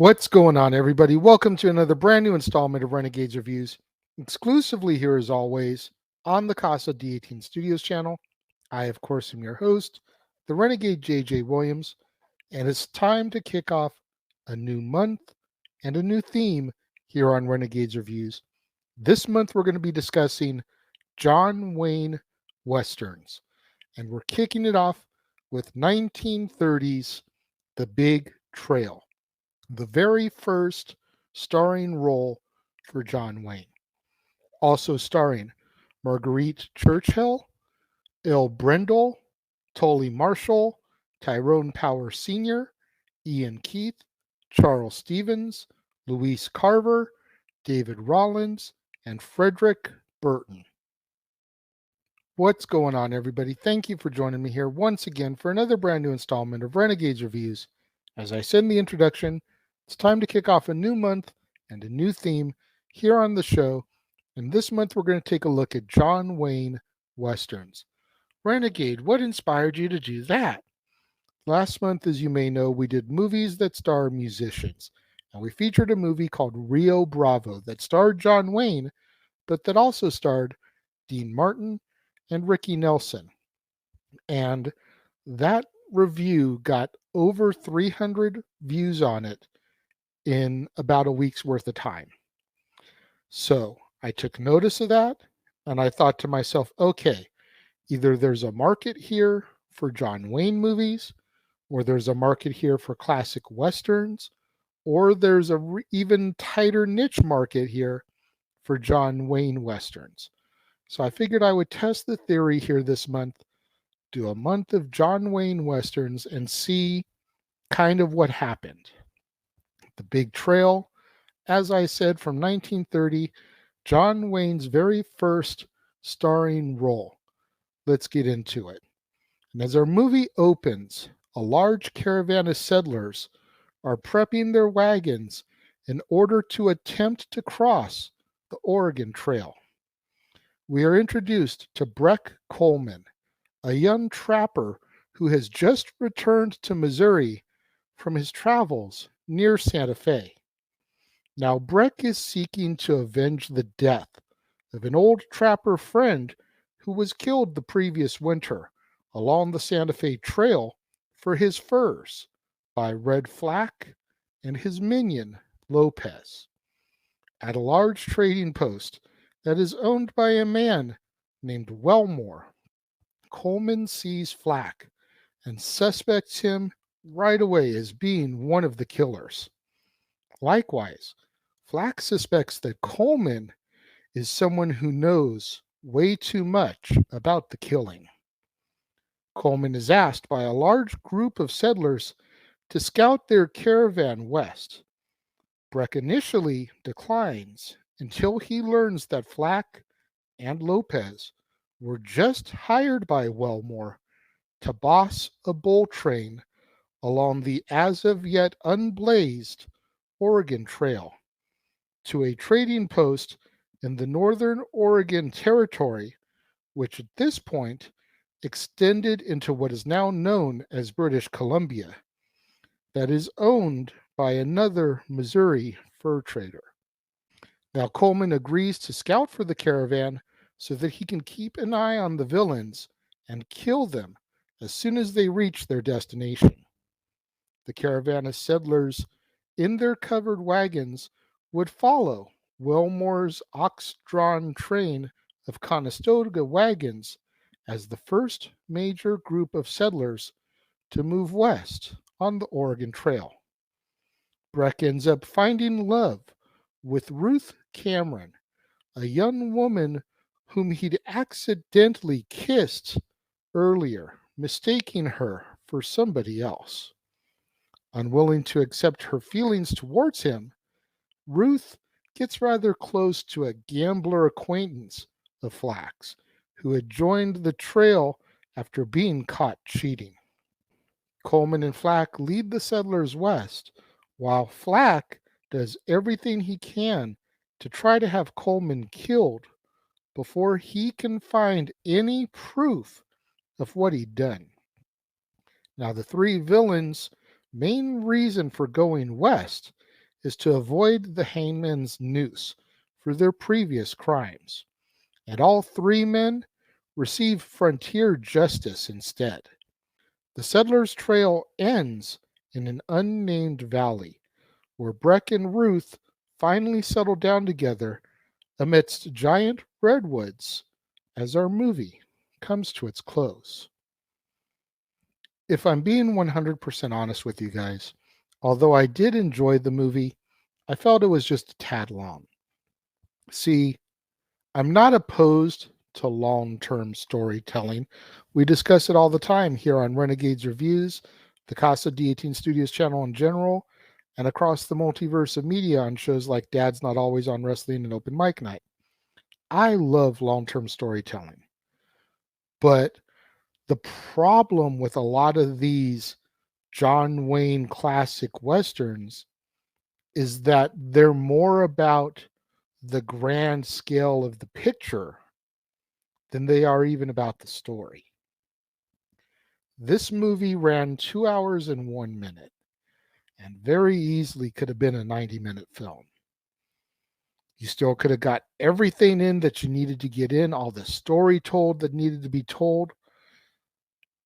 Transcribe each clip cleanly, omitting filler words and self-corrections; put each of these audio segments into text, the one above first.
What's going on, everybody? Welcome to another brand new installment of Renegades Reviews, exclusively here as always on the Casa D18 Studios channel. I, of course, am your host, the Renegade JJ Williams, and it's time to kick off a new month and a new theme here on Renegades Reviews. This month, we're going to be discussing John Wayne Westerns, and we're kicking it off with 1930's The Big Trail, the very first starring role for John Wayne. Also starring Marguerite Churchill, Il Brendel, Tully Marshall, Tyrone Power Sr., Ian Keith, Charles Stevens, Louise Carver, David Rollins, and Frederick Burton. What's going on, everybody? Thank you for joining me here once again for another brand new installment of Renegades Reviews. As I said in the introduction, it's time to kick off a new month and a new theme here on the show. And this month, we're going to take a look at John Wayne Westerns. Renegade, what inspired you to do that? Last month, as you may know, we did movies that star musicians. And we featured a movie called Rio Bravo that starred John Wayne, but that also starred Dean Martin and Ricky Nelson. And that review got over 300 views on it in about a week's worth of time. So I took notice of that and I thought to myself, okay, either there's a market here for John Wayne movies, or there's a market here for classic Westerns, or there's a even tighter niche market here for John Wayne Westerns. So I figured I would test the theory here this month, do a month of John Wayne Westerns and see kind of what happened. The Big Trail, as I said, from 1930, John Wayne's very first starring role. Let's get into it. And as our movie opens, a large caravan of settlers are prepping their wagons in order to attempt to cross the Oregon Trail. We are introduced to Breck Coleman, a young trapper who has just returned to Missouri from his travels near Santa Fe. Now, Breck is seeking to avenge the death of an old trapper friend who was killed the previous winter along the Santa Fe Trail for his furs by Red Flack and his minion, Lopez. At a large trading post that is owned by a man named Wellmore, Coleman sees Flack and suspects him right away as being one of the killers. Likewise, Flack suspects that Coleman is someone who knows way too much about the killing. Coleman is asked by a large group of settlers to scout their caravan west. Breck initially declines until he learns that Flack and Lopez were just hired by Wellmore to boss a bull train along the as of yet unblazed Oregon Trail to a trading post in the Northern Oregon Territory, which at this point extended into what is now known as British Columbia, that is owned by another Missouri fur trader. Now, Coleman agrees to scout for the caravan so that he can keep an eye on the villains and kill them as soon as they reach their destination. The caravan of settlers in their covered wagons would follow Wellmore's ox-drawn train of Conestoga wagons as the first major group of settlers to move west on the Oregon Trail. Breck ends up finding love with Ruth Cameron, a young woman whom he'd accidentally kissed earlier, mistaking her for somebody else. Unwilling to accept her feelings towards him, Ruth gets rather close to a gambler acquaintance of Flack's who had joined the trail after being caught cheating. Coleman and Flack lead the settlers west, while Flack does everything he can to try to have Coleman killed before he can find any proof of what he'd done. Now, the three villains' main reason for going west is to avoid the hangman's noose for their previous crimes, and all three men receive frontier justice instead. The settlers' trail ends in an unnamed valley where Breck and Ruth finally settle down together amidst giant redwoods as our movie comes to its close. If I'm being 100% honest with you guys, although I did enjoy the movie, I felt it was just a tad long. See, I'm not opposed to long-term storytelling. We discuss it all the time here on Renegades Reviews, the Casa D18 Studios channel in general, and across the multiverse of media on shows like Dad's Not Always on Wrestling and Open Mic Night. I love long-term storytelling. But the problem with a lot of these John Wayne classic westerns is that they're more about the grand scale of the picture than they are even about the story. This movie ran 2 hours and 1 minute and very easily could have been a 90-minute film. You still could have got everything in that you needed to get in, all the story told that needed to be told,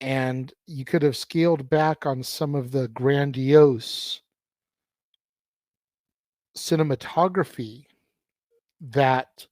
and you could have scaled back on some of the grandiose cinematography that,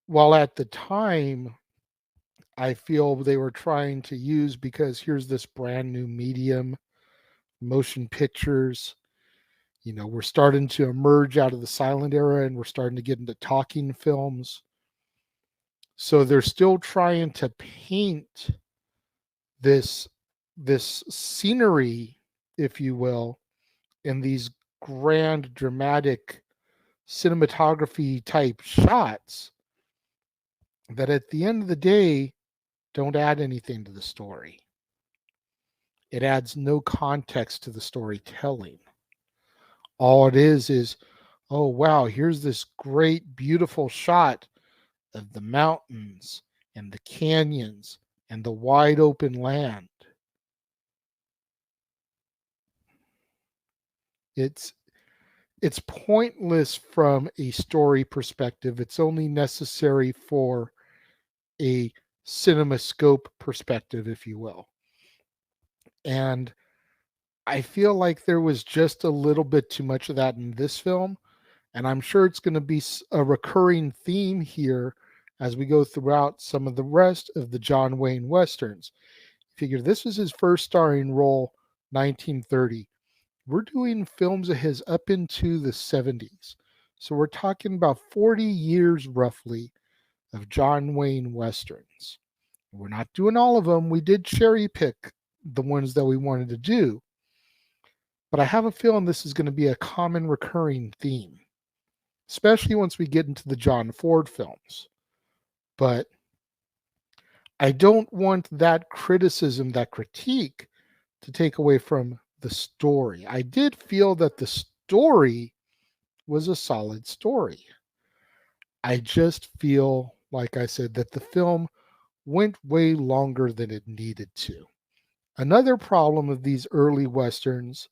while at the time I feel they were trying to use, because here's this brand new medium, motion pictures. We're starting to emerge out of the silent era and we're starting to get into talking films. So they're still trying to paint this scenery, if you will, in these grand dramatic cinematography type shots that at the end of the day don't add anything to the story. It adds no context to the storytelling. All it is, oh wow, here's this great, beautiful shot of the mountains and the canyons and the wide open land. It's pointless from a story perspective. It's only necessary for a cinemascope perspective, if you will. And I feel like there was just a little bit too much of that in this film. And I'm sure it's going to be a recurring theme here as we go throughout some of the rest of the John Wayne Westerns. Figure this was his first starring role, 1930. We're doing films of his up into the 70s. So we're talking about 40 years roughly of John Wayne Westerns. We're not doing all of them. We did cherry pick the ones that we wanted to do. But I have a feeling this is going to be a common recurring theme, especially once we get into the John Ford films. But I don't want that criticism, that critique, to take away from the story. I did feel that the story was a solid story. I just feel, like I said, that the film went way longer than it needed to. Another problem of these early Westerns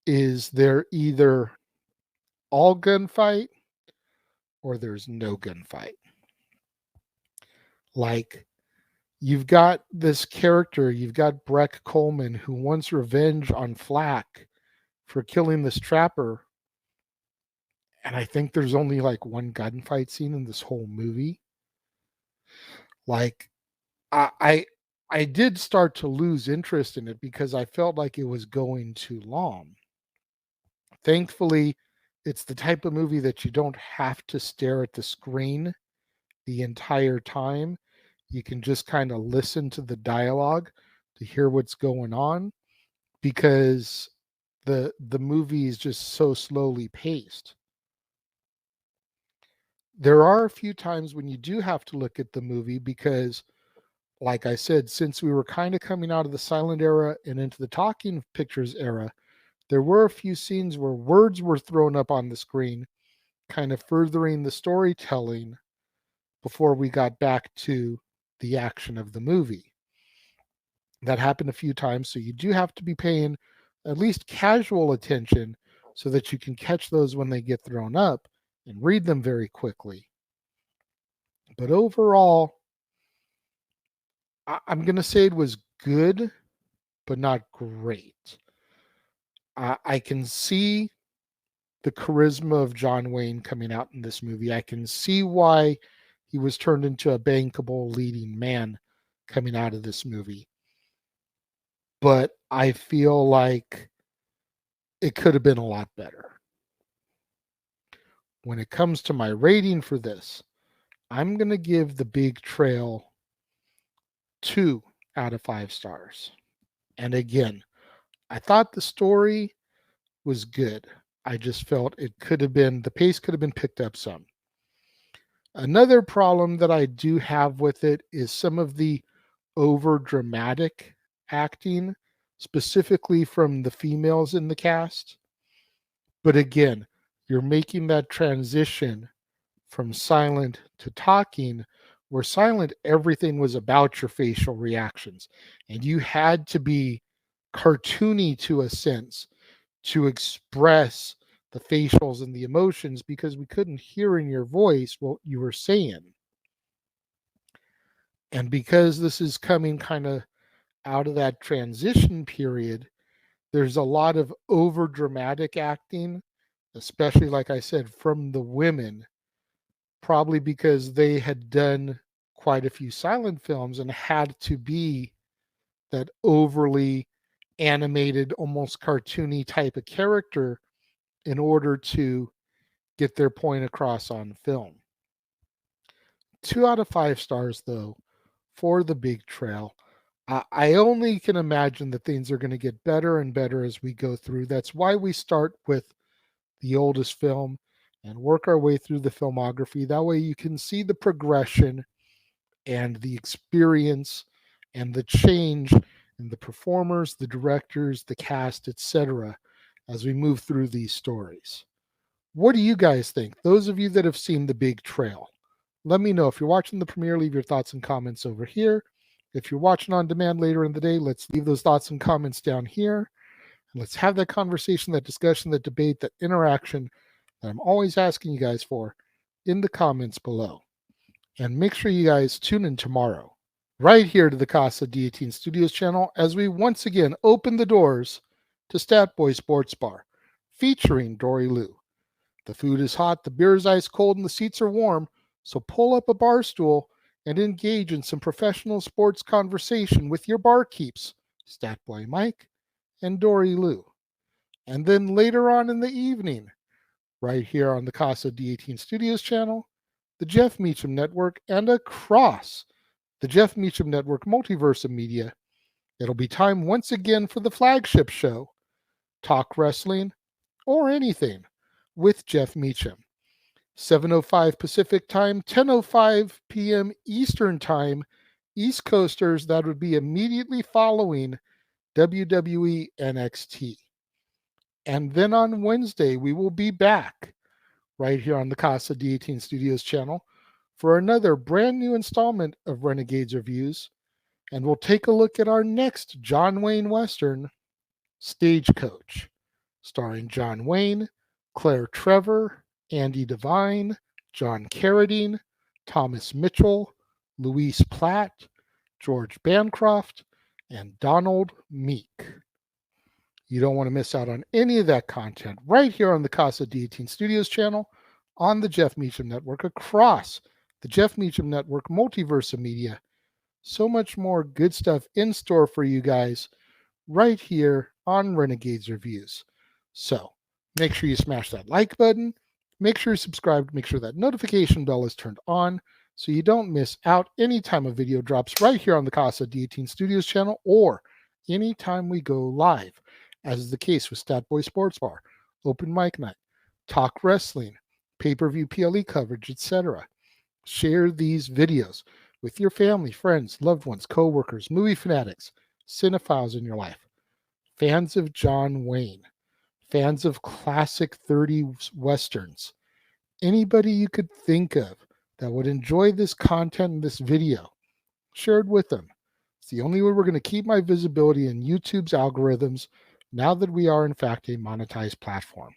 is they're either all gunfight or there's no gunfight. Like, you've got this character, you've got Breck Coleman, who wants revenge on Flack for killing this trapper. And I think there's only like one gunfight scene in this whole movie. Like, I did start to lose interest in it because I felt like it was going too long. Thankfully, it's the type of movie that you don't have to stare at the screen the entire time. You can just kind of listen to the dialogue to hear what's going on, because the movie is just so slowly paced. There are a few times when you do have to look at the movie because, like I said, since we were kind of coming out of the silent era and into the talking pictures era, there were a few scenes where words were thrown up on the screen, kind of furthering the storytelling before we got back to the action of the movie. That happened a few times, so you do have to be paying at least casual attention so that you can catch those when they get thrown up and read them very quickly. But overall, I'm going to say it was good, but not great. I can see the charisma of John Wayne coming out in this movie. I can see why he was turned into a bankable leading man coming out of this movie. But I feel like it could have been a lot better. When it comes to my rating for this, I'm going to give The Big Trail 2 out of 5 stars. And again, I thought the story was good. I just felt it could have been, the pace could have been picked up some. Another problem that I do have with it is some of the over dramatic acting, specifically from the females in the cast. But again, you're making that transition from silent to talking, where silent, everything was about your facial reactions. And you had to be cartoony to a sense to express the facials and the emotions because we couldn't hear in your voice what you were saying. And because this is coming kind of out of that transition period, there's a lot of over dramatic acting, especially, like I said, from the women, probably because they had done quite a few silent films and had to be that overly animated, almost cartoony type of character in order to get their point across on film. 2 out of 5 stars, though, for The Big Trail. I only can imagine that things are going to get better and better as we go through. That's why we start with the oldest film and work our way through the filmography. That way you can see the progression and the experience and the change in the performers, the directors, the cast, etc., as we move through these stories. What do you guys think? Those of you that have seen The Big Trail, let me know. If you're watching the premiere, leave your thoughts and comments over here. If you're watching on demand later in the day, let's leave those thoughts and comments down here. And let's have that conversation, that discussion, that debate, that interaction that I'm always asking you guys for in the comments below. And make sure you guys tune in tomorrow, right here to the Casa D18 Studios channel, as we once again open the doors to Stat Boy Sports Bar, featuring Dory Lou. The food is hot, the beer is ice cold, and the seats are warm, so pull up a bar stool and engage in some professional sports conversation with your barkeeps, Stat Boy Mike and Dory Lou. And then later on in the evening, right here on the Casa D18 Studios channel, the Jeff Meacham Network, and across the Jeff Meacham Network multiverse of media, it'll be time once again for the flagship show, Talk Wrestling or Anything with Jeff Meacham. 7:05 Pacific Time, 10:05 p.m. Eastern Time, East Coasters. That would be immediately following WWE NXT. And then on Wednesday, we will be back right here on the Casa D18 Studios channel for another brand new installment of Renegades Reviews. And we'll take a look at our next John Wayne Western, Stagecoach, starring John Wayne, Claire Trevor, Andy Devine, John Carradine, Thomas Mitchell, Louise Platt, George Bancroft, and Donald Meek. You don't want to miss out on any of that content right here on the Casa D18 Studios channel, on the Jeff Meacham Network, across the Jeff Meacham Network multiverse of media. So much more good stuff in store for you guys right here on Renegades Reviews. So make sure you smash that like button. Make sure you're subscribed. Make sure that notification bell is turned on so you don't miss out anytime a video drops right here on the Casa D18 Studios channel, or anytime we go live, as is the case with Stat Boy Sports Bar, Open Mic Night, Talk Wrestling, pay-per-view PLE coverage, etc. Share these videos with your family, friends, loved ones, co-workers, movie fanatics, cinephiles in your life, fans of John Wayne, fans of classic 30s Westerns, anybody you could think of that would enjoy this content in this video, share it with them. It's the only way we're going to keep my visibility in YouTube's algorithms now that we are, in fact, a monetized platform.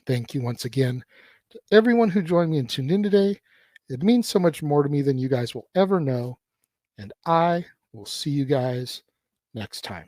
Thank you once again to everyone who joined me and tuned in today. It means so much more to me than you guys will ever know, and I will see you guys next time.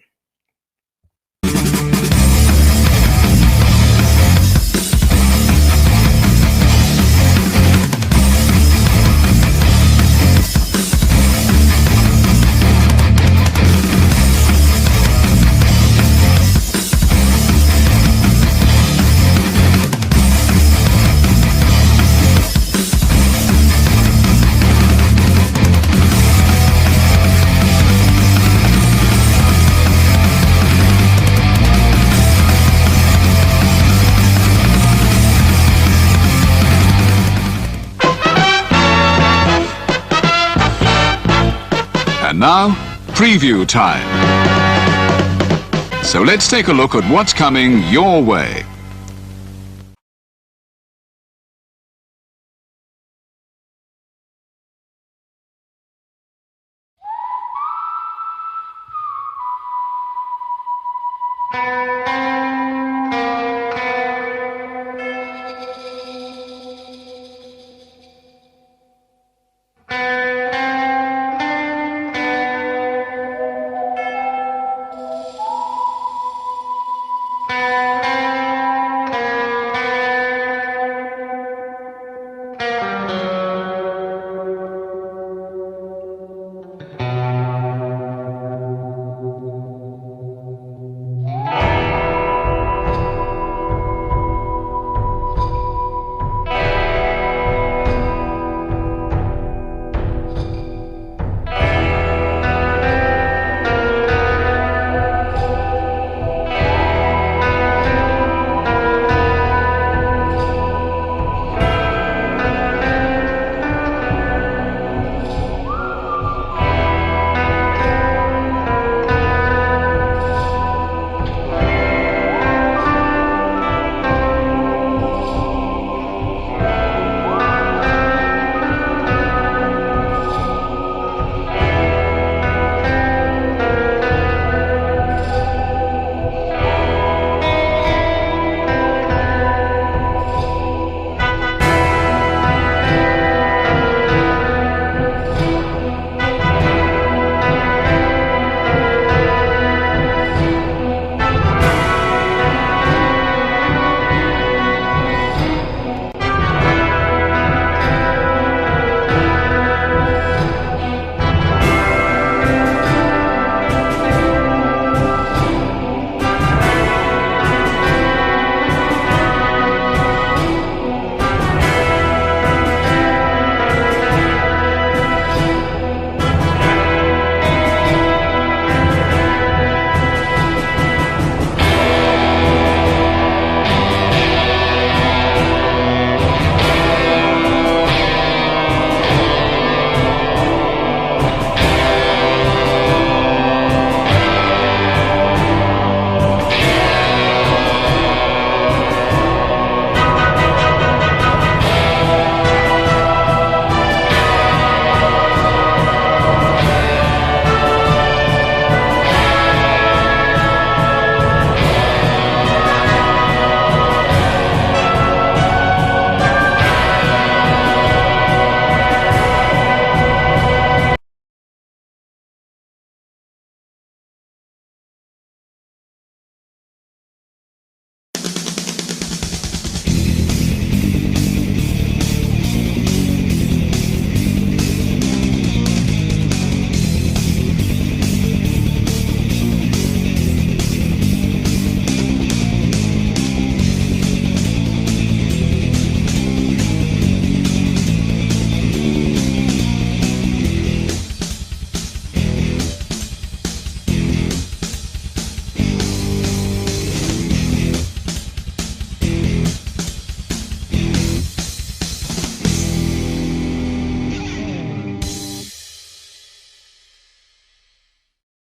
And now, preview time. So let's take a look at what's coming your way.